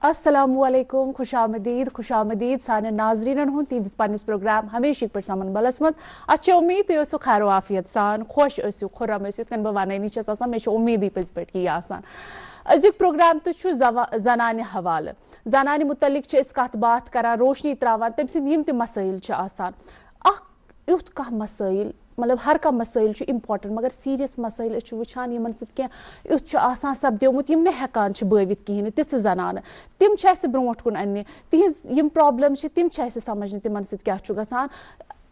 السلام علیکم خوش آمدید سان ناظرین ہند تہندس پنس پروگرام ہمیشہ پہ سمن بلس مز اچھے امید تھی ٲسِو خیر و عافیت سان خوش ٲسِو خرم ٲسِو یِتھ کٔنۍ بہٕ ونٲنی چھس آسان مےٚ چھِ امیدٕے پٔزۍ پٲٹھۍ کہِ یہِ آسان أزیُک پروگرام تہِ چھُ زنانہِ حوالہٕ زنانہِ متعلق چھِ أسۍ کتھ باتھ کران روشنی تراوان تٔمۍ سٕنٛدۍ یِم تہِ مسٲیل چھِ آسان اکھ یُتھ کانٛہہ مسٲیل مطلب ہر کانٛہہ مسٲیل چھُ امپاٹنٹ مگر سیریس مسٲیل أسۍ چھِ وٕچھان یِمن سۭتۍ کینٛہہ یُتھ چھُ آسان سپدیومُت یِم نہٕ ہٮ۪کان چھِ بٲوِتھ کِہیٖنۍ نہٕ تِژھٕ زنانہٕ تِم چھِ اَسہِ برونٛٹھ کُن اننہِ تِہنٛز یِم پرابلم چھِ تِم چھِ اَسہِ سمجھنہِ تِمن سۭتۍ کیٛاہ چھُ گژھان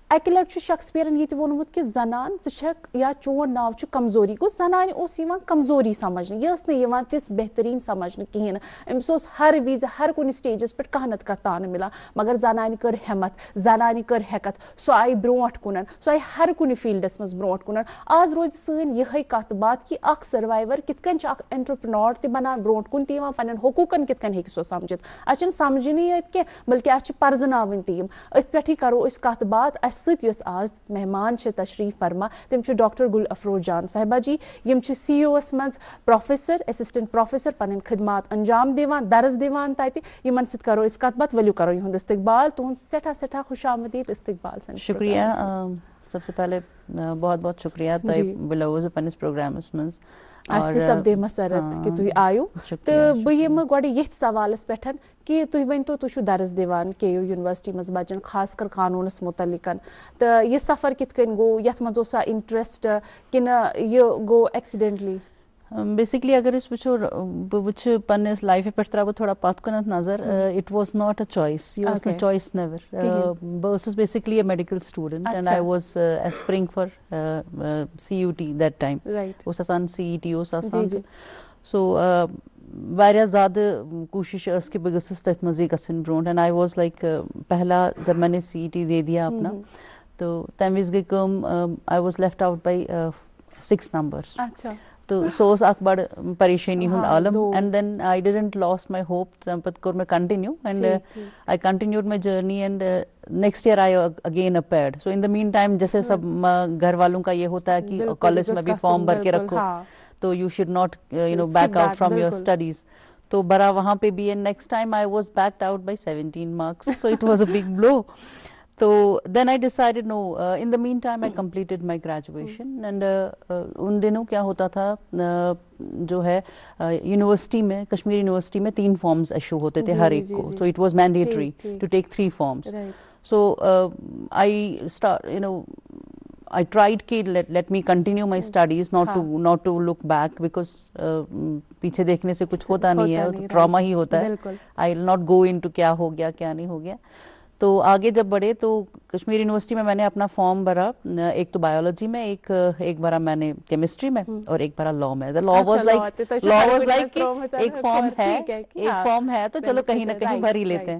اکہِ لٹہِ چھُ شیکسپیرن یہِ تہِ ووٚنمُت کہِ زنان ژٕ چھکھ یا چون ناو چھُ کمزوری گوٚو زنانہِ اوس یِوان کمزوری سمجھنہٕ یہِ ٲس نہٕ یِوان تِژھ بہتریٖن سمجھنہٕ کِہیٖنۍ نہٕ أمِس اوس ہر وِزِ ہر کُنہِ سٹیجس پٮ۪ٹھ کانٛہہ نتہٕ کانٛہہ تانہٕ مِلان مگر زنانہِ کٔر ہٮ۪مت زنانہِ کٔر ہٮ۪کتھ سۄ آیہِ برونٛٹھ کُنن سۄ آیہِ ہر کُنہِ فیٖلڈس منٛز برونٛٹھ کُنن آز روزِ سٲنۍ یِہے کتھ باتھ کہِ اکھ سٔروایور کِتھ کٔنۍ چھُ اکھ انٹرپرنور تہِ بنان برونٛٹھ کُن تہِ یِوان پننٮ۪ن حقوٗقن کِتھ کٔنۍ ہیٚکہِ سۄ سمجھِتھ اَسہِ چھُنہٕ سمجھنٕے یٲتۍ کینٛہہ بلکہِ اَسہِ چھِ پرزناوٕنۍ تہِ یِم أتھۍ پٮ۪ٹھٕے کرو أسۍ کتھ باتھ اَسہِ سۭتۍ یۄس آز مہمان چھِ تشریٖف فرما تِم چھِ ڈاکٹر گُل افروز جان صاحبہ جی یِم چھِ سی او یس منٛز پروفیسر اسسٹنٹ پروفیسر پنٕنۍ خدمات انجام دِوان درس دِوان تتہِ یِمن سۭتۍ کرو أسۍ کتھ باتھ ؤلِو کرو یِہُنٛد استقبال تُہُنٛد سٮ۪ٹھاہ خوش آمدید استقبال شکریہ سب سے پہلے بہت بہت شکریہ تۄہہِ بُلٲوُس بہٕ پننِس پروگرامس منٛز اَسہِ تہِ سپدے مسرت کہِ تُہۍ آیِو تہٕ بہٕ یِمہٕ گۄڈٕ ییٚتھۍ سوالس پٮ۪ٹھ کہِ تُہۍ ؤنۍتو تُہۍ چھِو درس دِوان کے یوٗ یونیورسٹی منٛز بچن خاص کر قانوٗنس مُتعلقن تہٕ یہِ سفر کِتھ کٔنۍ گوٚو یتھ منٛز اوسا انٹرسٹ کِنہٕ یہِ گوٚو ایکسیڈنٹلی بیسکلی اگر أسۍ وٕچھو بہٕ وٕچھٕ پننِس لایفہِ پٮ۪ٹھ ترٛاوٕ بہٕ تھوڑا پتھ کُنتھ نظر it was not a choice یہِ ٲس نہٕ چویس نیور بہٕ ٲسٕس basically a medical student and I was aspiring for C U T that time اوس آسان سی ای ٹی اوس آسان سو واریاہ زیادٕ کوٗشِش ٲس کہِ بہٕ گٔژھٕس تٔتھۍ منٛزٕے گژھٕنۍ برونٛٹھ اینڈ آی واز لایک پہلا جب میں نے سی ای ٹی دے دیا اپنا تو تمہِ وِزِ گٔے کٲم I was left out by 6 numbers تہٕ سُہ اوس اکھ بڑٕ پریشٲنی ہُنٛد عالم and then I ڈِڈنٹ loss my hope تمہِ پتہٕ کوٚر مےٚ continue and I continued my journey and next year I again appeared so in the mean time جیسے سب گھر والوں کا یہ ہوتا ہے کہ کالج میں بھی فارم بھر کے رکھو تو you should not back out from your studies تو بھرا وہاں پہ بھی and next time I was backed out by 17 marks so it was a big blow تو then I decided no in the mean time I completed my graduation and ان دنوں کیا ہوتا تھا جو ہے یونیورسٹی میں کشمیر یونیورسٹی میں 3 فارمز ایشو ہوتے تھے ہر ایک کو so it was mandatory to take 3 forms so I tried کہ let me continue my studies not to look back because پیچھے دیکھنے سے کچھ ہوتا نہیں ہے ٹراما ہی ہوتا ہے I will not go into کیا ہو گیا کیا نہیں ہو گیا تو آگے جب بڑھے تو کشمیر یونیورسٹی میں نے اپنا فارم بھرا ایک تو بایولوجی میں ایک بھرا میں نے کیمسٹری میں اور ایک بھرا لا میں لا واز لائک ایک فارم ہے تو چلو کہیں نہ کہیں بھر ہی لیتے ہیں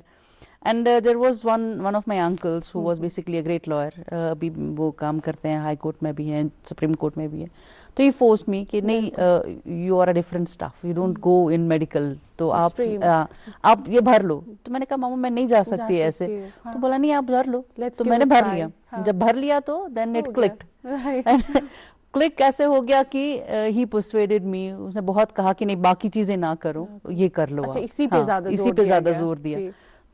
and there was one of my uncles who was basically a great liar ابھی وہ کام کرتے ہیں ہائی کورٹ میں بھی ہیں سپریم کورٹ میں بھی ہیں تو ہی فورس می کہ نہیں you are a different staff you don't go in medical تو آپ یہ بھر لو تو میں نے کہا ماما میں نہیں جا سکتی ایسے تو بولا نہیں آپ بھر لو تو میں نے بھر لیا جب بھر لیا تو دین اٹ کلکڈ کلک ایسے ہو گیا کہ ہی پرسویڈڈ می اس نے بہت کہا کہ نہیں باقی چیزیں نہ کرو یہ کر لو اسی پہ زیادہ زور دیا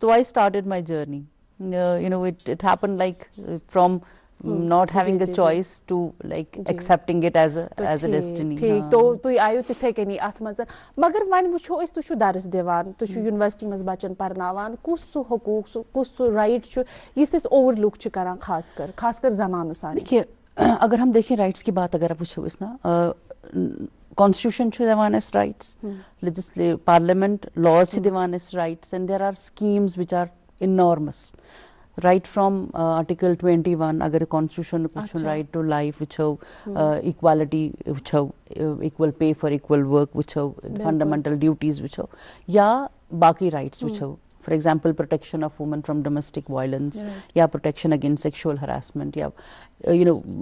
So I started my journey. It happened like from not having a choice to like accepting it as a destiny. ٹھیک تو تُہۍ آیِو تِتھے کٔنی اَتھ منٛز مگر وۄنۍ وٕچھو أسۍ تُہۍ چھِو درس دِوان تُہۍ چھِو یونیورسٹی منٛز بچن پرناوان کُس سُہ حقوٗق کُس سُہ رائٹ چھُ یُس أسۍ اوور لُک چھِ کران خاص کر زنانہٕ سان دیکھیے اگر ہم دیکھیں رائٹس کی بات اگر وٕچھو أسۍ نا Constitution چھُ دِوان اَسہِ rights, Parliament laws چھِ دِوان اَسہِ rights and there are schemes which are enormous. Right from Article 21 اگر Constitution وٕچھو right to life وٕچھو equality وٕچھو equal pay for equal work وٕچھو fundamental duties وٕچھو یا باقی rights وٕچھو for example protection of women from domestic violence یا protection against sexual harassment یا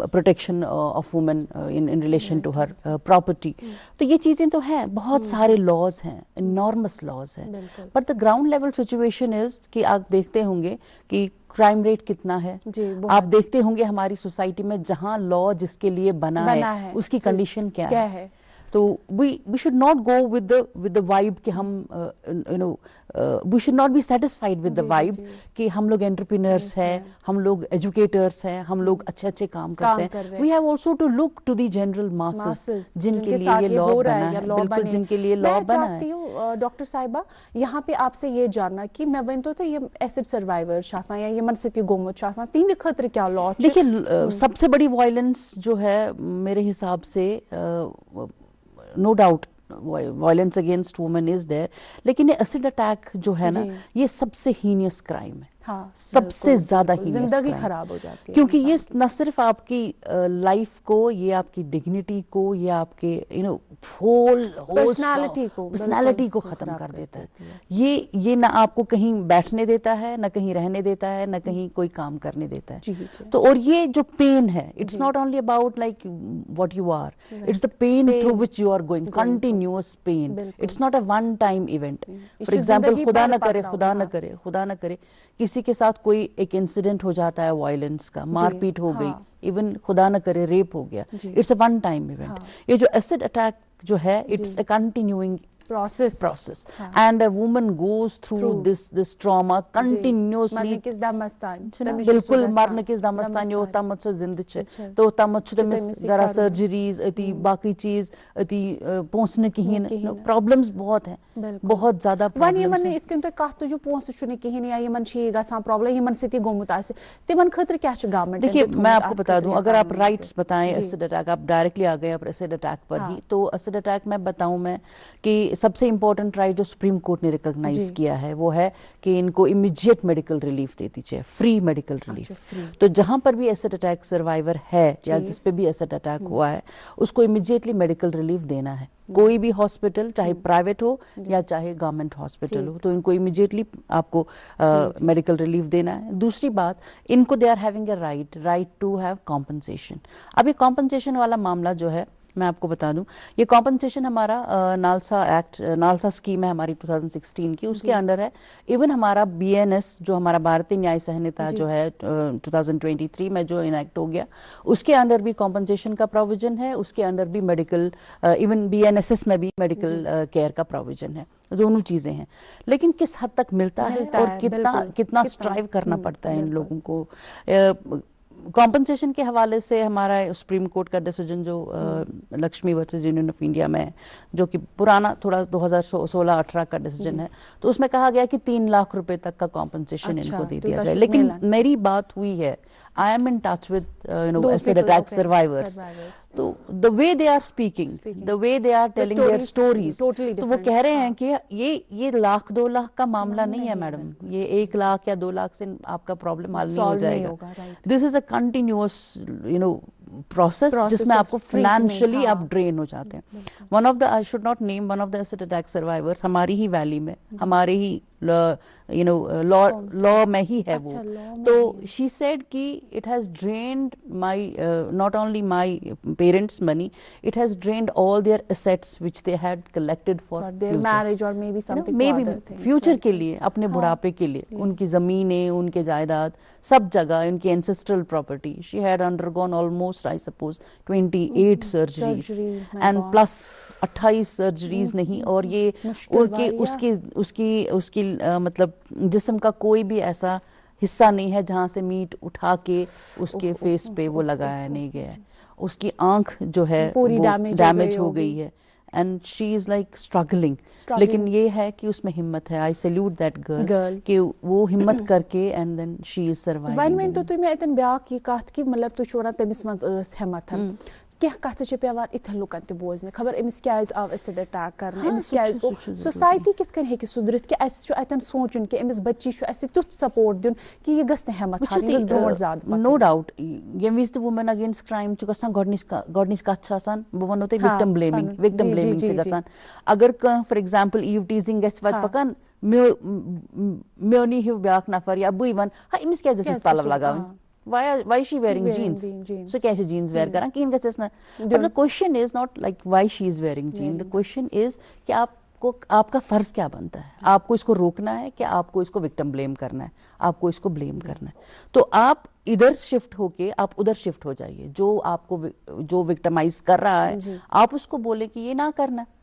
protection of women in relation to her property تو یہ چیزیں تو ہیں بہت سارے laws ہیں enormous laws ہیں but the ground level situation is کہ آپ دیکھتے ہوں گے کہ کرائم ریٹ کتنا ہے آپ دیکھتے ہوں گے ہماری سوسائٹی میں جہاں لا جس کے لیے بنا ہے اس کی کنڈیشن کیا ہے تو we should not go with the vibe کہ ہم we should not be satisfied with the vibe کہ ہم لوگ entrepreneurs ہیں, ہم لوگ educators ہیں, ہم لوگ اچھے اچھے کام کرتے ہیں. We have also to look to the general masses جن کے لیے یہ law بنا ہے, بالکل جن کے لیے law بنا ہے. میں چاہتی ہوں ڈاکٹر صاحبہ یہاں پہ آپ سے یہ جاننا کہ میں ونتو تو یہ ایسڈ سروائیور آسان یا یمن سۭتۍ گوٚمُت چھُ آسان تہنٛدِ خٲطرٕ کیٛاہ لا چھُ؟ دیکھیے سب سے بڑی وائلنس جو ہے میرے حساب سے no doubt violence against women is there, لیکن یہ ایسڈ اٹیک جو ہے نا یہ سب سے ہینیس کرائم ہے, سب سے زیادہ زندگی خراب ہو جاتی ہے, کیونکہ یہ نہ صرف آپ کی لائف کو, یہ آپ کی ڈگنیٹی کو, یہ آپ کے ہول پرسنالٹی کو ختم کر دیتا ہے. یہ نہ آپ کو کہیں بیٹھنے دیتا ہے, نہ کہیں رہنے دیتا ہے, نہ کہیں کوئی کام کرنے دیتا ہے. تو اور یہ جو پین ہے, it's not only about like what you are, it's the pain through which you are going, continuous pain. It's not a one time event. For example خدا نہ کرے کسی کے ساتھ کوئی ایک انسیڈنٹ ہو جاتا ہے وائلنس کا, مار پیٹ ہو گئی, ایون خدا نہ کرے ریپ ہو گیا, it's a one time event. یہ جو ایسڈ اٹیک جو ہے it's a continuing process and a woman goes through this trauma continuously. بالکل مرنے کس دمستان یہ تامت سو زندہ چھے تو تامت چھو تمس گرا سرجریز اتی باقی چیز اتی پونسنے کہیں پرابلمز بہت ہیں, بہت زیادہ پرابلمز ہیں. ون یمن ات کن تو کہت جو پونس چھنے کہیں یا یمن چھ گژھان پرابلم یمن سۭتی گوٚمُت آسہِ تمن خٲطرٕ کیاہ چھُ گورنمنٹ؟ دیکھیے میں آپ کو بتا دوں, اگر آپ رائٹس بتائیں ایسڈ اٹیک, آپ ڈائریکٹلی آ گئے آپ ایسڈ اٹیک پر ہی, تو ایسڈ اٹیک میں بتاؤں میں کہ سب سے امپورٹنٹ رائٹ جو سپریم کورٹ نے ریکگنائز کیا ہے وہ ہے کہ ان کو امیجیٹ میڈیکل ریلیف دیتی چاہیے, فری میڈیکل ریلیف. تو جہاں پر بھی ایسڈ اٹیک سروائیور ہے یا جس پہ بھی ایسڈ اٹیک ہوا ہے اس کو امیجیٹلی میڈیکل ریلیف دینا ہے. کوئی بھی ہاسپٹل چاہے پرائیویٹ ہو یا چاہے گورنمنٹ ہاسپٹل ہو, تو ان کو امیجیٹلی آپ کو میڈیکل ریلیف دینا ہے. دوسری بات, ان کو they are having a right to have compensation. اب یہ کمپنسیشن والا معاملہ جو ہے میں آپ کو بتا دوں, یہ کمپنسیشن ہمارا نالسا ایکٹ, نالسا اسکیم ہے ہماری 2016 کی, اس کے انڈر ہے. ایون ہمارا BNS جو ہمارا بھارتی نیائے سہنتا جو ہے 2023 میں جو انیکٹ ہو گیا, اس کے انڈر بھی کمپنسیشن کا پروویژن ہے, اس کے انڈر بھی میڈیکل, ایون BNSS میں بھی میڈیکل کیئر کا پروویژن ہے. دونوں چیزیں ہیں, لیکن کس حد تک ملتا ہے اور کتنا اسٹرائیو کرنا پڑتا ہے ان لوگوں کو. کمپنسیشن کے حوالے سے ہمارا سپریم کورٹ کا ڈیسیجن جو Lakshmi versus Union of India میں ہے, جو کہ پرانا تھوڑا 2016-18 کا ڈیسیجن ہے, تو اس میں کہا گیا کہ 3 لاکھ روپے تک کا کمپنسیشن ان کو دے دیا جائے. لیکن میری بات ہوئی ہے, I am in touch with acid attack survivors. تو the way they are speaking, the way they are telling their stories, تو وہ کہہ رہے ہیں کہ یہ لاکھ 2 لاکھ کا معاملہ نہیں ہے میڈم, یہ 1 لاکھ یا 2 لاکھ سے آپ کا پرابلم حل نہیں ہو جائے گا. This is a continuous process جس میں آپ کو فائنینشلی آپ ڈرین ہو جاتے ہیں. One of the, I should not name, one of the acid attack survivors ہماری ہی ویلی میں, ہمارے ہی لا میں ہی ہے وہ. تو شی سیڈ کہ it has drained my not only my parents money, it has drained all their assets which they had collected for marriage اور مے بی فیوچر کے لیے, اپنے بڑھاپے کے لیے. ان کی زمینیں, ان کے جائیداد, سب جگہ ان کی ancestral property. She had undergone almost I suppose 28 surgeries and plus 28 surgeries نہیں, اور یہ اس کی مطلب جسم کا کوئی بھی ایسا حصہ نہیں ہے جہاں سے میٹ اٹھا کے اس کے فیس پہ وہ لگایا نہیں گیا ہے. اس کی آنکھ جو ہے پوری ڈیمیج ہو گئی ہے, and she is like struggling. لیکن یہ ہے کہ اس میں ہمت ہے. I salute that girl کہ وہ ہمت کر کے and then she is surviving. وۄنۍ ؤنۍتو تُہۍ مےٚ اَتٮ۪ن بیٛاکھ یہِ کَتھ کہِ مطلب تُہۍ چھِو وَنان تٔمِس منٛز ٲس ہٮ۪مت. کینٛہہ کَتھٕ چھِ پیٚوان اِتھٮ۪ن لُکَن تہِ بوزنہِ, خبر أمِس کیٛازِ آو ایسِڈ اٹیک کرنہٕ, أمِس کیٛازِ گوٚو. سوسایٹی کِتھ کٔنۍ ہیٚکہِ سُدرِتھ کہِ اَسہِ چھُ اَتٮ۪ن سونٛچُن کہِ أمِس بٔچی چھُ اَسہِ تیُتھ سپورٹ دیُن کہِ یہِ گٔژھ نہٕ ہٮ۪مت ہارٕنۍ, یہِ گٔژھ برٛونٛٹھ زیادٕ. نو ڈاوُٹ ییٚمہِ وِزِ تہِ ووٗمین اگینسٹ کرٛایِم چھُ گژھان گۄڈنِچ کَتھ چھِ آسان, بہٕ وَنو تۄہہِ وِکٹم بلیمِنٛگ چھِ گژھان. اگر کانٛہہ فار ایگزامپل ایٖو ٹیٖزِنٛگ گژھِ وَتہِ پَکان, میونی ہیوٗ بیٛاکھ نفر یا بٕے وَنہٕ ہا أمِس کیٛازِ ٲسۍ پَلو لگاوٕنۍ, why is she wearing jeans? سُہ کیٛازِ چھِ jeans wear کران, کِہیٖنۍ گژھٮ۪س نہٕ. But the question is not like why she is wearing jeans. The question is کہ آپ آپ کا فرض کیا بنتا ہے؟ آپ کو اس کو روکنا ہے کہ آپ کو اس کو وکٹم بلیم کرنا ہے؟ آپ کو اس کو بلیم کرنا ہے تو آپ ادھر شفٹ ہو کے آپ ادھر شفٹ ہو جائیے. جو آپ کو جو وکٹمائز کر رہا ہے آپ اس کو بولیں کہ یہ نہ کرنا ہے,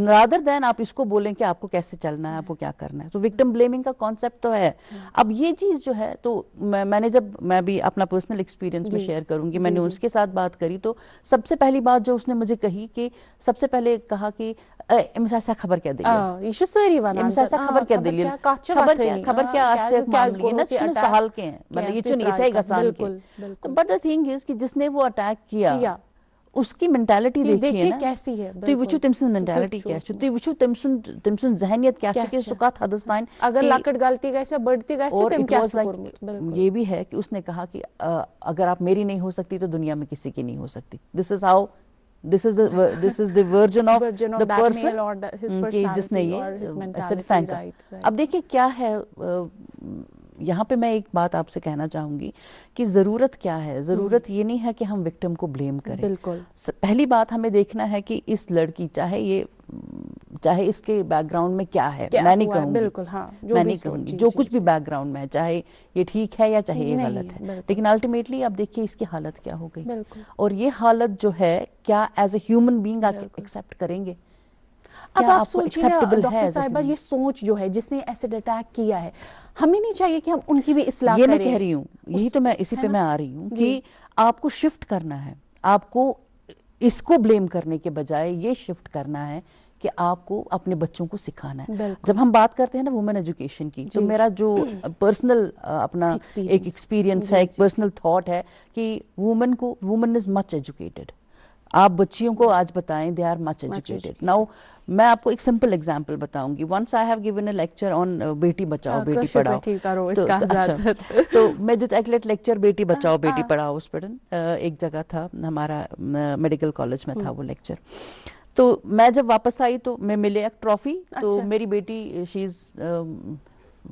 رادر دین آپ اس کو بولیں کہ آپ کو کیسے چلنا ہے, آپ کو کیا کرنا ہے. تو وکٹم بلیمنگ کا کانسیپٹ تو ہے. اب یہ چیز جو ہے تو میں نے جب میں بھی اپنا پرسنل ایکسپیرینس میں شیئر کروں گی, میں نے اس کے ساتھ بات کری تو سب سے پہلی بات جو اس نے مجھے کہی کہ سب سے پہلے کہا کہ امس آسیا خبر کیا دلیل, یہ چھِ سٲری وَنان امس آسیا خبر کیا دلیل, خبر کیا آسہِ معاملہٕ, یہ نہ چھُنہٕ سہل کینٛہہ, مطلب یہ چھُنہٕ یِتھے گژھان کینٛہہ. بٹ دا تھنگ از کہ جس نے وہ اٹیک کیا اس کی مینٹیلٹی دیکھیے نا, تُہۍ وٕچھِو تٔمۍ سٕنٛز مینٹیلٹی کیٛاہ چھِ, تُہۍ وٕچھِو تٔمۍ سُنٛد ذہنیت کیٛاہ چھِ, کہ سُہ کتھ حدس تام, اگر لۄکٕٹ غلطی گژھِ یا بٔڑ تہِ گژھِ اور تٔمۍ اٹ کیٛاہ واز چھُ لائک کوٚرمُت. یہ بھی ہے کہ اس نے کہا کہ اگر آپ میری نہیں ہو سکتی تو دنیا میں کسی کی نہیں ہو سکتی. This is how this is the version of the person کہ جس نے یہ پھینکا. اب دیکھیں کیا ہے, یہاں پہ میں ایک بات آپ سے کہنا چاہوں گی کہ ضرورت کیا ہے. ضرورت یہ نہیں ہے کہ ہم وکٹم کو بلیم کریں. بالکل پہلی بات ہمیں دیکھنا ہے کہ اس لڑکی چاہے اس کے بیک گراؤنڈ میں کیا ہے, میں نہیں کہوں گی, میں نہیں کہوں گی جو کچھ بھی بیک گراؤنڈ میں ہے, چاہے یہ ٹھیک ہے یا چاہے یہ غلط ہے, لیکن الٹیمیٹلی آپ دیکھیے اس کی حالت کیا ہو گئی. اور یہ حالت جو ہے کیا ایز اے ہیومن بینگ آپ ایکسیپٹ کریں گے؟ اب آپ سوچیے نا ڈاکٹر صاحبہ, یہ سوچ جو ہے جس نے ایسڈ اٹیک کیا ہے, ہمیں نہیں چاہیے کہ ہم ان کی بھی اصلاح کریں. یہ میں کہہ رہی ہوں, یہی تو میں اسی پہ میں آ رہی ہوں کہ آپ کو شفٹ کرنا ہے. آپ کو اس کو بلیم کرنے کے بجائے یہ شفٹ کرنا ہے کہ آپ کو اپنے بچوں کو سکھانا ہے. جب ہم بات کرتے ہیں نا وومن ایجوکیشن کی, تو میرا جو پرسنل اپنا ایک ایکسپیرینس ہے, ایک پرسنل تھاٹ ہے کہ وومن از مچ ایجوکیٹڈ. آپ بچیوں کو آج بتائیں they are much educated. Now میں آپ کو ایک سمپل ایگزامپل بتاؤں گی. Once I have given a lecture on بیٹی بچاؤ بیٹی پڑھاؤ, تو میں جو ایک لیکچر بیٹی بچاؤ بیٹی پڑھاؤ اس پر ایک جگہ تھا ہمارا میڈیکل کالج میں تھا وہ لیکچر. تو میں جب واپس آئی تو میں ملے ایک ٹرافی, تو میری بیٹی شی از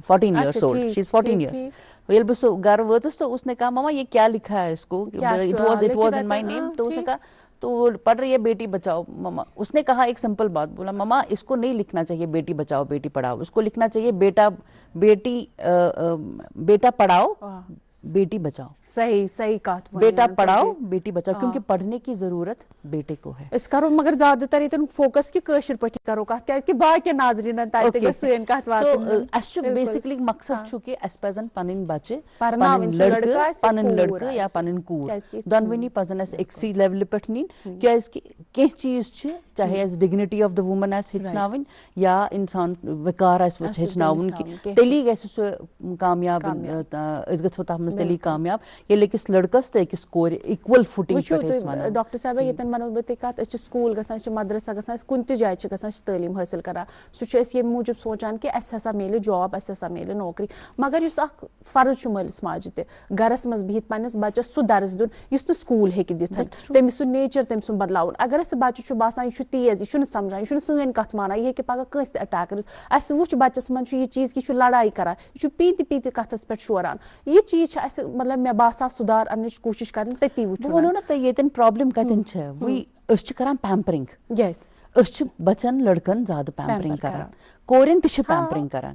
14 years old, she is 14 years. ییٚلہِ بہٕ سُہ گھر وٲژٕس تو اس نے کہا ماما یہ کیا لکھا ہے اس کو, it was in my name. تو اس نے کہا تو وہ پڑھ رہی ہے بیٹی بچاؤ ماما. اس نے کہا ایک سمپل بات, بولا ماما اس کو نہیں لکھنا چاہیے بیٹی بچاؤ بیٹی پڑھاؤ, اس کو لکھنا چاہیے بیٹا پڑھاؤ بیٹی بچاؤ. صحیح کات, بیٹا پڑھاؤ بیٹی بچاؤ, کیونکہ پڑھنے کی ضرورت بیٹے کو ہے. اس کرو مگر زیادہ تر ییٚتٮ۪ن فوکس کہ کٲشِر پٲٹھی کرو کتھ, کیازِ کہ باقین ناظریٖنن تانۍ تہِ گژھِ سٲنۍ کتھ واتٕنۍ. اسہِ چھُ بیسکلی مقصد چھُ کہ اسہِ پزن پنٕنۍ بچہِ, پرناوٕنۍ, پنٕنۍ لڑکہٕ یا پنٕنۍ کوٗر, دۄنوٕنی پزن اسہِ أکسٕے لیولہِ پٮ۪ٹھ نِنۍ. کیازِ کہ کینٛہہ چیٖز چھِ چاہے اسہِ ڈگنٹی آف دا وومن آسہِ ہیٚچھناوٕنۍ یا انسان وقار آسہِ ہیٚچھناوُن, کہ تیٚلی گژھِ سُہ کامیاب, أسۍ گژھو تتھ منٛز تیٚلی کامیاب ییٚلہِ أکِس لڑکس تہٕ أکِس کورِ اِکول فُٹنگ پٮ۪ٹھ أسۍ ونو. ڈاکٹر صاحبہ ییٚتٮ۪ن ونو بہٕ تۄہہِ کتھ, أسۍ چھِ سکوٗل گژھان, أسۍ چھِ مدرسہ گژھان, أسۍ کُنہِ تہِ جایہِ چھِ گژھان, أسۍ چھِ تعلیٖم حٲصِل کران. سُہ چھُ أسۍ ییٚمہِ موٗجوٗب سونٛچان کہِ اَسہِ ہسا میلہِ جاب, اَسہِ ہسا میلہِ نوکری. مگر یُس اکھ فرض چھُ مٲلِس ماجہِ تہِ گرس منٛز بِہِتھ پننِس بچس سُہ درس دیُن یُس نہٕ سکوٗل ہیٚکہِ دِتھ, تٔمِس سُہ نیچر تٔمۍ سُنٛد بدلاوُن. اگر اَسہِ بچہِ چھُ باسان یہِ چھُ تیز, یہِ چھُنہٕ سمجھان, یہِ چھُنہٕ سٲنۍ کتھ مانان, یہِ ہیٚکہِ پگاہ کٲنٛسہِ تہِ اٹیک کٔرِتھ. اَسہِ وٕچھ بچس منٛز چھُ یہِ چیٖز کہِ یہِ چھُ لڑایہِ کران, یہِ چھُ پیٖنتہِ کتھس پٮ۪ٹھ شوران. یہِ چیٖز چھِ اَسہِ مطلب مےٚ باسان سُدھار اننٕچ کوٗشش کرٕنۍ تٔتی وٕچھُن. بہٕ وَنو نا تۄہہِ ییٚتٮ۪ن پرابلم کتٮ۪ن چھےٚ, أسۍ چھِ کران پیمپرنگ, أسۍ چھِ بچن لڑکن زیادٕ پیمپرنگ کران, کورین تہِ چھِ پیمپرنگ کران.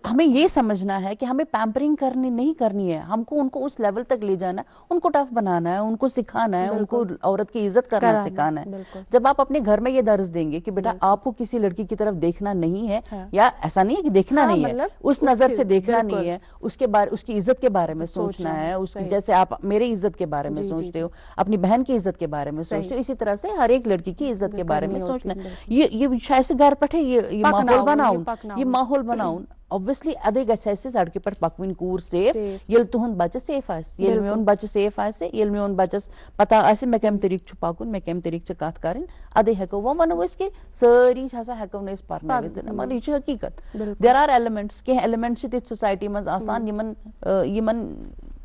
ہمیں یہ سمجھنا ہے کہ ہمیں پیمپرنگ نہیں کرنی ہے, ہم کو ان کو اس لیول تک لے جانا ہے, ان کو ٹف بنانا ہے, ان کو سکھانا ہے, ان کو عورت کی عزت کرنا سکھانا ہے. جب آپ اپنے گھر میں یہ درس دیں گے کہ بیٹا آپ کو کسی لڑکی کی طرف دیکھنا نہیں ہے, یا ایسا نہیں ہے کہ دیکھنا نہیں ہے, اس نظر سے دیکھنا نہیں ہے, اس کی عزت کے بارے میں سوچنا ہے, اس کی جیسے آپ میرے عزت کے بارے میں سوچتے ہو, اپنی بہن کی عزت کے بارے میں سوچتے ہو, اسی طرح سے ہر ایک لڑکی کی عزت کے بارے میں سوچنا ہے. یہ ایسے گھر پٹھے یہ ماحول بناؤن. اوبویسلی ادے گژھِ اسہِ سڑکہِ پٮ۪ٹھ پکوٕنۍ کوٗر سیف ییٚلہِ تُہُنٛد بچہِ سیف آسہِ, ییٚلہِ میون بچہِ سیف آسہِ, ییٚلہِ میون بچس پتہ آسہِ مےٚ کمہِ طریٖقہٕ چھُ پکُن, مےٚ کمہِ طریٖقہٕ چھِ کتھ کرٕنۍ, ادے ہٮ۪کو. وۄنۍ ونو أسۍ کہِ سٲری ہسا ہٮ۪کو نہٕ أسۍ پرنٲوِتھ, مگر یہِ چھُ حقیٖقت. دیر آر ایلیمنٹس, کینٛہہ ایلیمنٹ چھِ تِتھۍ سوسایٹی منٛز آسان یِمن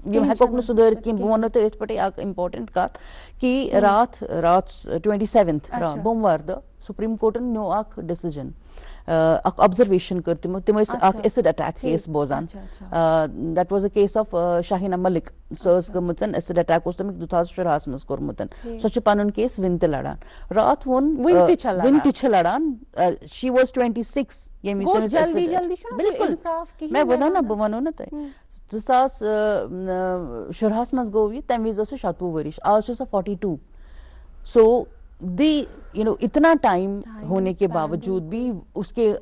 یہ ہیکوک نہ سدھارت کہین بہ ونو تہ ات پٹے اک امپارٹنٹ کت کہ رات 27 بوموار دہ سپریم کورٹن نیو اک ڈیسیجن اک آبزرویشن کر تم اک ایسڈ اٹیک کیس بوزان that was a case of Shaheena Malik سو گمژن ایسڈ اٹیک اس تمیک 2014 مز کورمت سو پن کیس ون تہ لڑان رات ون تہ لڑان شی واز 26 یم بالکل میں ونو نا بہ ونو نا تہ 2014 مز گو یہ تمہ وز 27 ورش آج سو 42 سو اتنا ٹائم ہونے کے باوجود بھی اس کے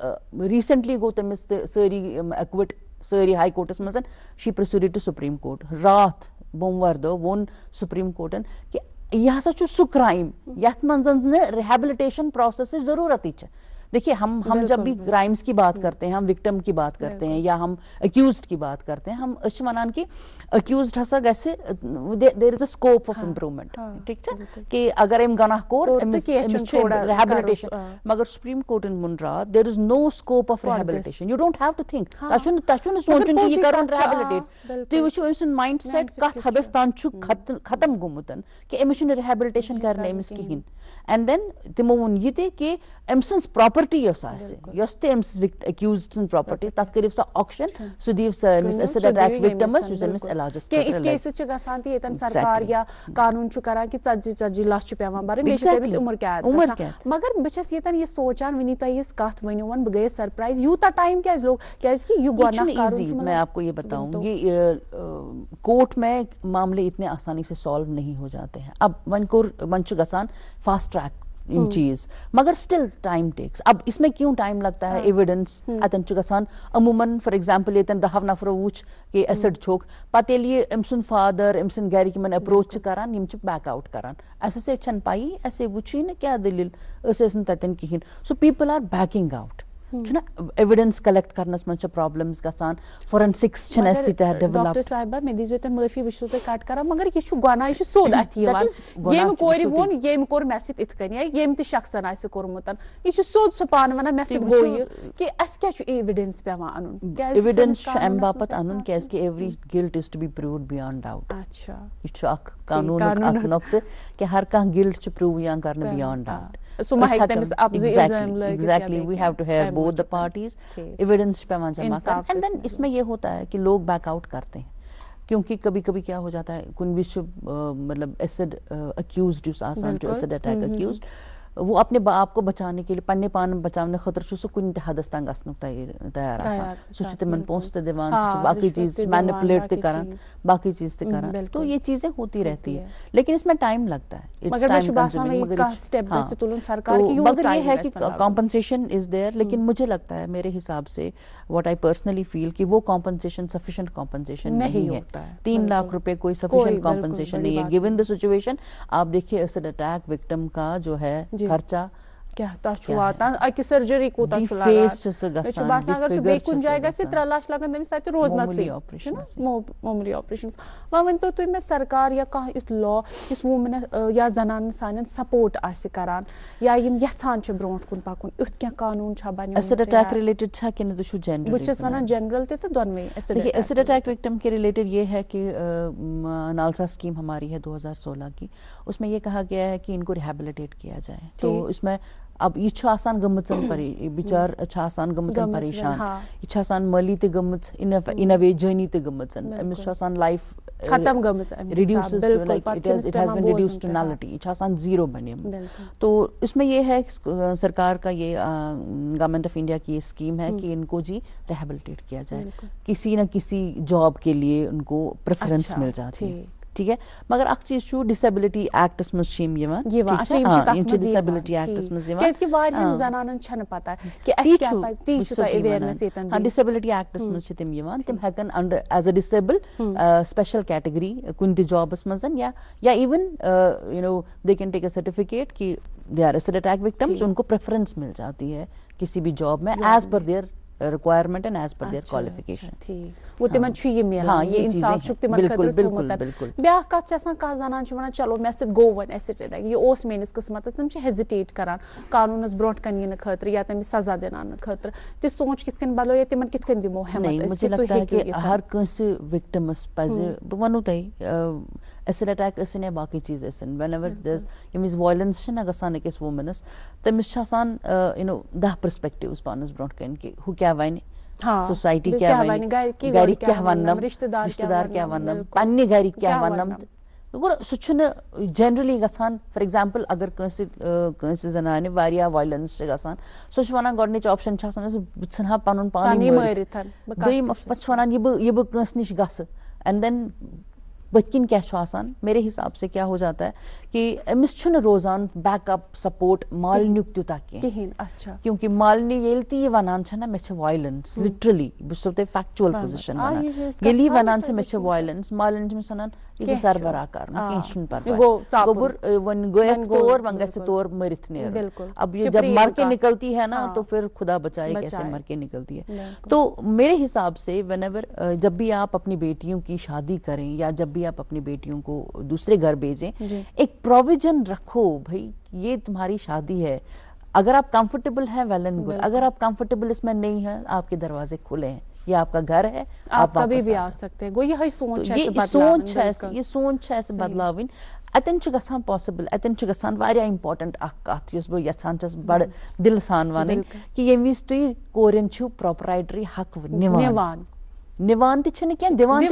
ریسنٹلی گو تمس ساری ایکوٹ ساری ہائی کورٹس مز شی پرسیڈڈ ٹو سپریم کورٹ رات بوموار دہ وون سپریم کورٹن کہ یہ ہسا چھ سہ کرائم یتھ منز ریہیبلٹیشن پروسیس ضرورت چھ دیکھیے ہم جب بھی کرائمس کی بات کرتے ہیں ہم وکٹم کی بات کرتے ہیں یا ہم اکیوزڈ کی بات کرتے ہیں ہم ونان کہ اکیوزڈ ہسا گژھِ دیر از اے سکوپ آف امپرومنٹ ٹھیک چھ کہ اگر ام گناہ کور امس ریہیبلٹیشن مگر سپریم کورٹن ون رات there is no scope of rehabilitation you don't have to think تہ سوچن کہ یہ کرون ریہیبلٹیٹ تھی وچھو امس مائنڈ سیٹ کت حدس تان ختم گومت کہ امس ریہیبلٹیشن کرنے امس کہین اینڈ دین تمو ون یہ تہ کہ ام سنز پراپرٹی یس تہ امس اکیوزڈ سن پراپرٹی تتھ کریو سا آکشن سہ دیو سا امس ایسڈ اٹیک وکٹمس یس امس علاجس کہ کیسز چھ گژھان تہ یتن سرکار یا قانون چھ کران کہ 40 لچھ پیوان برن بیٚیہِ چھِ تٔمِس عمر قید مگر بہٕ چھس یتن یہ سونچان ونی تۄہہِ یِژھ کتھ ؤنِو بہٕ گٔیس سرپرائز یوٗتاہ ٹایم کیازِ لوگ کیازکہِ یہ گۄناہ کرُن میں آپ کو یہ بتاؤں یہ کورٹ میں معاملے اتنے آسانی سے سالو نہیں ہو جاتے ہیں اب ون چھ گژھان فاسٹ ٹریک چیز مگر اسٹل ٹائم ٹیکس اب اس میں کیوں ٹائم لگتا ہے ایویڈنس اتن چھ گژھان عموماً فار ایگزامپل یتن 10 نفرو وچھ کہ ایسڈ چھوک پتہ ییٚلہِ یہِ أمۍ سُنٛد فادر أمۍ سٕنٛدۍ گرِکۍ یِمن اپروچ چھِ کران یِم چھِ بیک آوٹ کران اَسہِ ہسا چھنہٕ پایی اَسے وٕچھٕے نہٕ کیاہ دٔلیٖل أسۍ ٲسۍ نہٕ تتٮ۪ن کِہیٖنۍ so people are backing out چھُنہ ایویڈنس کلیکٹ کرنس منٛز چھِ پرابلمز گژھان فورنسکس چھِنہٕ اَسہِ تیٖتیاہ ڈیولپ ڈاکٹر صاحبہ مےٚ دیٖزیو تُہۍ معٲفی بہٕ چھُسو تۄہہِ کٹ کران مگر یہِ چھُ گۄناہ یہِ چھُ سیوٚد اتھِ یِوان ییٚمہِ کورِ ووٚن ییٚمہِ کوٚر مےٚ سۭتۍ یِتھ کٔنۍ یا ییٚمہِ تہِ شخصن آسہِ کوٚرمُت یہِ چھُ سیوٚد سُہ پانہٕ ونان مےٚ سۭتۍ گوٚو یہِ کہِ اَسہِ کیاہ چھُ ایویڈنس پیوان انُن ایویڈنس چھُ امہِ باپتھ انُن کیازکہِ every guilt is to be proved beyond doubt اچھا یہ چھُ اکھ قانوٗنُک اکھ نۄقطہٕ کہ ہر کانٛہہ گلٹ چھُ پروو یِوان کرنہٕ beyond doubt exactly we have to hear both the parties evidence پیوان جمع کرنا and then اس میں یہ ہوتا ہے کہ لوگ بیک آؤٹ کرتے ہیں کیونکہ کبھی کبھی کیا ہو جاتا ہے کن بھی مطلب ایسڈ اکیوزڈ یس آسان چھُ ایسڈ اٹیک اکیوزڈ وہ اپنے آپ کو بچانے کے لیے پننے پان بچانے خاطر چھُ سُہ کُنہِ تہِ حدس تام گژھنُک تیار آسان سُہ چھُ تِمن پونٛسہٕ تہِ دِوان سُہ چھُ باقٕے چیز مینپولیٹ تہِ کران باقٕے چیز تہِ کران تو یہ چیزیں ہوتی رہتی ہے لیکن اس میں ٹائم لگتا ہے مگر یہ ہے کہ کمپنسیشن از دیئر لیکن مجھے لگتا ہے میرے حساب سے واٹ آئی پرسنلی فیل کہ وہ کمپنسیشن سفیشینٹ کمپنسیشن نہیں ہے 3 لاکھ روپے کوئی سفیشینٹ کمپنسیشن نہیں ہے گیون دا سچویشن آپ دیکھیے ایسڈ اٹیک وکٹم کا جو ہے خرچہ کیا تتھ چھُ واتان أکِس سرجری کوٗتاہ چھُ لگان مےٚ چھُ باسان اگر سُہ بیٚیہِ کُنہِ جایہِ گژھِ 3 لچھ لگان تٔمِس تتہِ روزنسٕے معموٗلی آپریشن وۄنۍ ؤنۍتو تُہۍ مےٚ سرکار یا کانٛہہ یُتھ لا یُس ووٗمینن یا زنانن سانٮ۪ن سپورٹ آسہِ کران یا یِم یژھان چھِ برونٛٹھ کُن پکُن یُتھ کینٛہہ قانوٗن چھا بنیومُت ایسڈ اٹیک ریلیٹڈ چھا کِنہٕ تُہۍ چھُو جنرل بہٕ چھَس ونان جنرل تہِ تہٕ دۄنوے ایسڈ اٹیک وکٹم کے ریلیٹڈ یہ ہے کہ نالسا اسکیم ہماری ہے 2016 کی اس میں یہ کہا گیا ہے کہ ان کو ریہیبلیٹیٹ کیا جائے تو اس میں اب یہ چھُ آسان گٔمٕژن بِچار چھِ آسان گٔمٕژن پریشان یہِ چھِ آسان مٲلی تہِ گٔمٕژ اِن اے وے جٲنی تہِ گٔمٕژن أمِس چھُ آسان لایف ختم گٔمٕژ reduces to like it has been reduced to nullity یہ چھُ آسان زیرو بنیومُت تو اس میں یہ ہے سرکار کا یہ گورنمنٹ آف انڈیا کی یہ اسکیم ہے کہ ان کو جی ریہیبلیٹیٹ کیا جائے کسی نہ کسی جاب کے لیے ان کو پریفرنس مل جاتی ہے ٹھیک ہے مگر اکھ چیز چھُ ڈسیبلٹی ایکٹس منٛز چھِ یِم یِوان ڈسیبلٹی ایکٹس منٛز ڈسیبلٹی ایکٹس منٛز چھِ تِم یِوان تِم ہٮ۪کن under as a disable special category کُنہِ تہِ جابس منٛز یا even you know they can take a certificate کہ they are acid attack victims ان کو پریفرنس مل جاتی ہے کسی بھی جاب میں as per their requirement and as per their qualification. ٹھیک وہ تمن چھ یہ میلان یہ انصاف چھ تمن خاطر تھومت بیاکھ کتھ آسان کانٛہہ زنان چھ ونان چلو مےٚ سۭتۍ گوٚو وۄنۍ ایسے یہ اوس میٲنِس قٕسمتس تِم چھِ ہیزِٹیٹ کران قانوٗنس برونٛٹھ کَنہِ یِنہٕ خٲطرٕ یا تٔمِس سزا دِناونہٕ خٲطرٕ تہِ سونٛچ کِتھ کٔنۍ بدلو یا تِمن کِتھ کٔنۍ دِمو ہٮ۪مت مجھے لگتا ہے کہ ہر کٲنٛسہِ وِکٹِمس پزِ بہٕ ونو تۄہہِ ایسڈ اٹیک ٲسِن یا باقٕے چیٖز ٲسِن وین ایور ییٚمہِ وِزِ وایلنس چھِ نہ گژھان أکِس وومنس تٔمِس چھِ آسان 10 پٔرسپیکٹِوز پانس برونٛٹھ کَنہِ کہِ ہُہ کیٛاہ وَنہِ سوسایٹی کیٛاہ وَنہِ گرِکۍ کیٛاہ وَننم رشتہٕ دار کیٛاہ وَننم پننہِ گرِکۍ کیٛاہ وَننم گوٚو سُہ چھُنہٕ جنرلی گژھان فار ایگزامپل اگر کٲنٛسہِ زنانہِ واریاہ وایلنس چھِ گژھان سۄ چھِ وَنان گۄڈنِچ آپشن چھِ آسان بہٕ ژھٕنہٕ ہا پنُن پانٕے مٲرِتھ دوٚیِم پتہٕ چھِ وَنان یہِ بہٕ کٲنٛسہِ نِش گژھٕ اینڈ دین پٔتۍ کِنۍ کیٛاہ چھُ آسان میرے حساب سے کیا ہو جاتا ہے کہ أمِس چھُنہٕ روزان بیک اپ سپورٹ مالنیُک تیوٗتاہ کینٛہہ کیونکہِ مالنہِ ییٚلہِ تہِ یہِ وَنان چھےٚ نہ مےٚ چھِ وایلنس لِٹرلی بہٕ چھُسو تۄہہِ فیکچُوَل پُزِشن وَنان ییٚلہِ یہِ وَنان چھِ مےٚ چھِ وایلنس مالٮ۪ن چھِ أمِس وَنان یہِ گوٚو سربراہ کَرُن کینٛہہ چھُنہٕ پرواے گوٚبُر وۄنۍ گٔیکھ تور وۄنۍ گژھِ تور مٔرِتھ نیرُن اب یہ جب مر کے نکلتی ہے نا تو پھر خدا بچائے کیسے مر کے نکلتی ہے تو میرے حساب سے وین ایور جب بھی آپ اپنی بیٹیوں کی شادی کریں یا جب بھی آپ اپنی بیٹیوں کو دوسرے گھر بھیجیں ایک پروویژن رکھو بھائی یہ تمہاری شادی ہے اگر آپ کمفرٹیبل ہیں ویل اینڈ گڈ اگر آپ کمفرٹیبل اس میں نہیں ہیں آپ کے دروازے کھلے ہیں یہ آپ کا گھر ہے آپ کبھی بھی آ سکتے ہیں یہ سونچ ایسے بدلاوٕنۍ اتٮ۪ن چھُ گژھان پاسبل اتٮ۪ن چھُ گژھان واریاہ امپارٹنٹ اکھ کتھ یۄس بہٕ یژھان چھس بڑٕ دلہٕ سان وَنٕنۍ کہِ ییٚمہِ وِزِ تُہۍ کورٮ۪ن چھُو پراپرایٹری حق نِوان تہِ چھِنہٕ کینٛہہ دِوان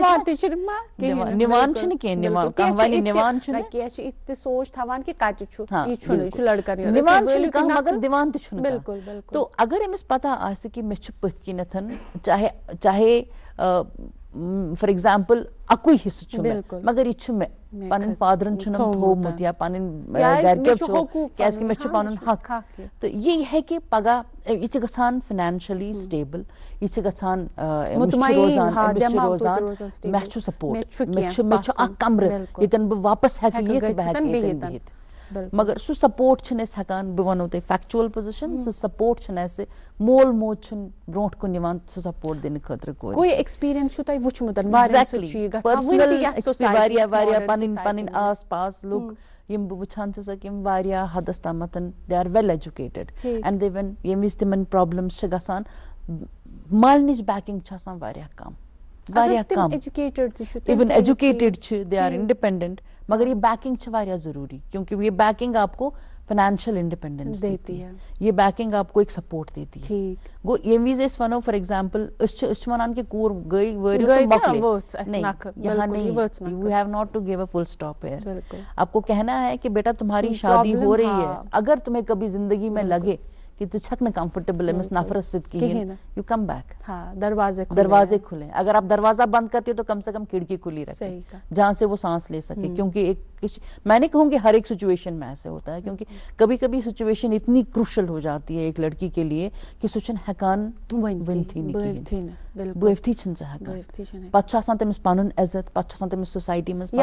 نِوان چھِنہٕ کینٛہہ نِوان کانٛہہ وَنہِ نِوان چھُنہٕ نِوان چھُنہٕ کانٛہہ مگر دِوان تہِ چھُنہٕ کانٛہہ تو اگر أمِس پتہ آسہِ کہِ مےٚ چھُ پٔتھۍ کِنٮ۪تھ چاہے فار ایگزامپل اکُے حصہٕ چھُ مےٚ مگر یہِ چھُ مےٚ پنٕنۍ فادرن چھُنم تھومُت یا پنٕنۍ گرِکیو چھُ کیازِ کہِ مےٚ چھُ پنُن حق تہٕ یہِ ہیٚکہِ پگاہ یہِ چھِ گژھان فاینانشلی سٹیبل یہِ چھِ گژھان أمِس چھُ روزان مےٚ چھُ سپورٹ مےٚ چھُ اکھ کمرٕ ییٚتٮ۪ن بہٕ واپس ہٮ۪کہٕ یِتھ بہٕ ہٮ۪کہٕ ییٚتٮ۪ن بِہِتھ مگر سُہ سپورٹ چھِنہٕ أسۍ ہٮ۪کان بہٕ وَنو تۄہہِ فیکچُوَل پُزِشن سُہ سپورٹ چھُنہٕ اَسہِ مول موج چھُنہٕ برونٛٹھ کُن یِوان سُہ سپورٹ دِنہٕ خٲطرٕ واریاہ واریاہ پنٕنۍ آس پاس لُکھ یِم بہٕ وٕچھان چھسکھ یِم واریاہ حدس تامتھ they are well educated and they وین ییٚمہِ وِزِ تِمن پرابلمز چھِ گژھان مالنِچ بیکِنگ چھِ آسان واریاہ کم اِوٕن ایجوکیٹڈ چھِ دے آر انڈِپینڈنٹ مگر یہ بیکنگ چھِ واریاہ ضروٗری کیونکہ یہ بیکنگ آپ کو فائنینشیل انڈیپینڈنس دیتی ہے یہ بیکنگ آپ کو ایک سپورٹ دیتی ہے گوٚو ییٚمہِ وِزِ أسۍ وَنو فار ایگزامپل أسۍ چھِ وَنان کہِ کوٗر گٔے وٲرِو تہٕ مۄکلے یہاں نہیں you have not to give a full stop here آپ کو کہنا ہے کہ بیٹا تمہاری شادی ہو رہی ہے اگر تمہیں کبھی زندگی میں لگے کہ ژٕ چھکھ نہٕ کمفرٹیبل أمِس نفرس سۭتۍ کِہیٖنۍ یو کم بیک دروازے کھلے اگر آپ دروازہ بند کرتے ہو تو کم سے کم کھڑکی کھلی رکھے جہاں سے وہ سانس لے سکے کیونکہ میں نہیں کہوں گی ہر ایک سچویشن میں ایسے ہوتا ہے کیونکہ کبھی کبھی سچویشن اتنی کروشل ہو جاتی ہے ایک لڑکی کے لیے کہ سُہ چھُنہٕ ہٮ۪کان ؤنتھٕے نہٕ کِہیٖنۍ بٲوتھٕے چھُنہٕ سُہ ہٮ۪کان پتہٕ چھُ آسان تٔمِس پنُن عزت پتہٕ چھُ آسان تٔمِس سوسایٹی منٛز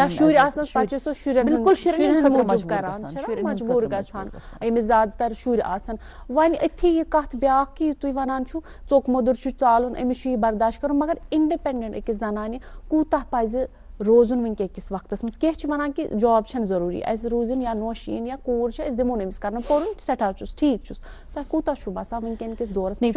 بِلکُل شُرٮ۪ن مجبوٗر گژھان أمِس زیادٕ تر شُرۍ آسان وۄنۍ أتھی یہِ کتھ بیٛاکھ کہِ تُہۍ وَنان چھُو ژوٚک موٚدُر چھُ ژالُن أمِس چھُ یہِ برداش کرُن مگر انڈِپینڈنٹ أکِس زنانہِ کوٗتاہ پزِ روزُن وٕنکٮ۪ن کِس وقتس منٛز کینٛہہ چھِ ونان کہِ جاب چھنہٕ ضروٗری اسہِ روٗزِن یا نوشیٖن یا کوٗر چھِ أسۍ دِمون أمِس کرنہٕ پوٚرُن سٮ۪ٹھاہ چھُس ٹھیٖک چھُس تۄہہِ کوٗتاہ چھُو باسان وٕنکٮ۪ن کِس دورس منٛز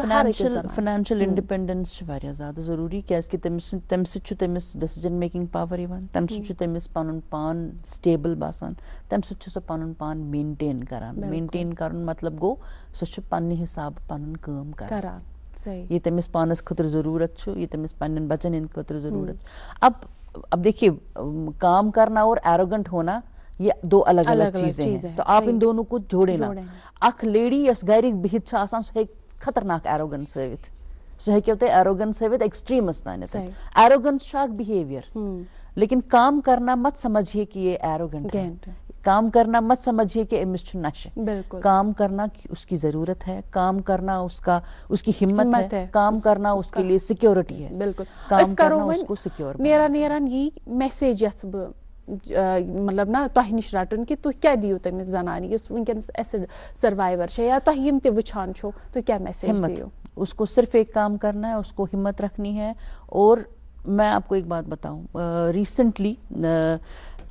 فاینانشل انڈِپینڈنس چھِ واریاہ زیادٕ ضروٗری کیازِ کہِ تٔمِس سۭتۍ چھُ تٔمِس ڈیسیجن میکِنگ پاور یِوان تمہِ سۭتۍ چھُ تٔمِس پنُن پان سٹیبل باسان تمہِ سۭتۍ چھُ سُہ پنُن پان مینٹین کران مینٹین کرُن مطلب گوٚو سُہ چھُ پننہِ حسابہٕ پنُن کٲم کران یہ تٔمِس پانس خٲطرٕ ضروٗرت چھُ یہ تٔمِس پننٮ۪ن بچن ہٕنٛدِ خٲطرٕ ضروٗرت چھُ اب دیکھیے کام کرنا اور ایروگنٹ ہونا یہ دو الگ الگ چیزیں ہیں تو آپ ان دونوں کو جوڑے نا اکھ لیڈی یۄس گرِ بِہِتھ چھِ آسان سۄ ہیٚکہِ خطرناک ایروگنس ہٲوِتھ سۄ ہیٚکیو تۄہہِ ایروگنس ہٲوِتھ ایکسٹریمس تانٮ۪تھ ایروگنس چھُ اکھ بِہیویئر لیکن کام کرنا مت سمجھیے کہ یہ ایروگنٹ ہے کام کرنا مت سمجھیے کہ أمِس چھُ نشہٕ کام کرنا اس کی ضرورت ہے کام کرنا اس کی ہمت ہے کام کرنا اس کے لیے سیکورٹی ہے بالکل کام کرنا اس کو سیکور نیران یی میسیج یژھٕ بہٕ مطلب نا تۄہہِ نِش رٹُن کہِ تُہۍ کیٛاہ دِیِو تٔمِس زنانہِ یُس وٕنکٮ۪نس ایسِڈ سٔروایور چھےٚ یا تۄہہِ یِم تہِ وٕچھان چھُو تُہۍ کیٛاہ میسیج دِیِو اس کو صرف ایک کام کرنا ہے, اس کو ہمت رکھنی ہے. اور میں آپ کو ایک بات بتاؤں, ریسنٹلی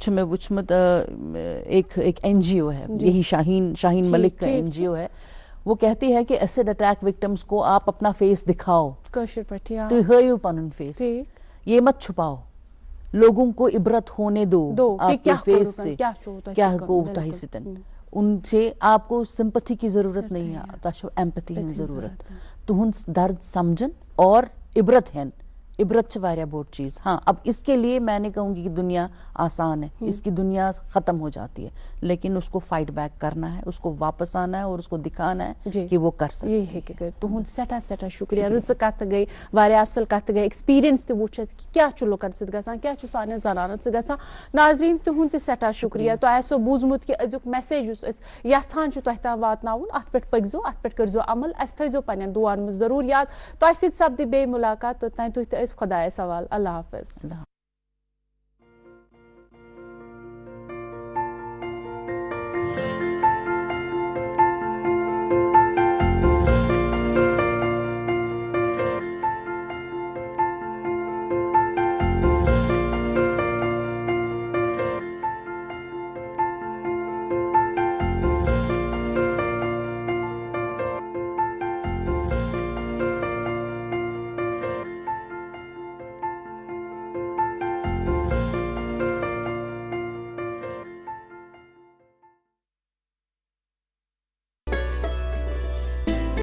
میں وچمت ایک این جی او ہے, یہی شاہین ملک کا این جی او ہے, وہ کہتی ہے کہ ایسڈ اٹیک وکٹمز کو آپ اپنا فیس دکھاؤ, تو ہیو پنن فیس, یہ مت چھپاؤ, لوگوں کو عبرت ہونے دو آپ کے فیس سے کیا گو تہ ستن. ان سے آپ کو سمپتھی کی ضرورت نہیں ہے, تہ ایمپتھی ہن ضرورت, تہند درد سمجھن اور عبرت ہن. عبرت واریاہ بوڑ چیز. ہاں اب اس کے لیے میں نہیں کہوں گی کہ دنیا آسان ہے, اس کی دنیا ختم ہو جاتی ہے, لیکن اس کو فائٹ بیک کرنا ہے, اس کو واپس آنا ہے اور اس کو دکھانا ہے کہ وہ کر سکتے ہیں. یہ تہد سٹھا شکریہ, رٕژ کتھ گئی, واریاہ اصل کتھ گئی, ایکسپیرینس تہ وچھ کہ کیا لوکن ست گژھان, کیا سانٮ۪ن زنانن ست گژھان. ناظریٖن تہنٛد تہ سٹھاہ شکریہ. تۄہہِ آسیو بوٗزمُت کہ أزیُک میسیج یُس أسۍ یژھان چھِ تۄہہِ تام واتناوُن, اتھ پٮ۪ٹھ پٔکۍزیو, اتھ پٮ۪ٹھ کٔرۍزیو عمل, اَسہِ تھٲیزیو پنٛنٮ۪ن دُعاہن منٛز ضروٗر یاد. تۄہہِ سۭتۍ سپدِ بیٚیہِ مُلاقات, توٚتام تُہۍ تہِ ٲسۍ خۄدایس حوال. اللہ حافظ.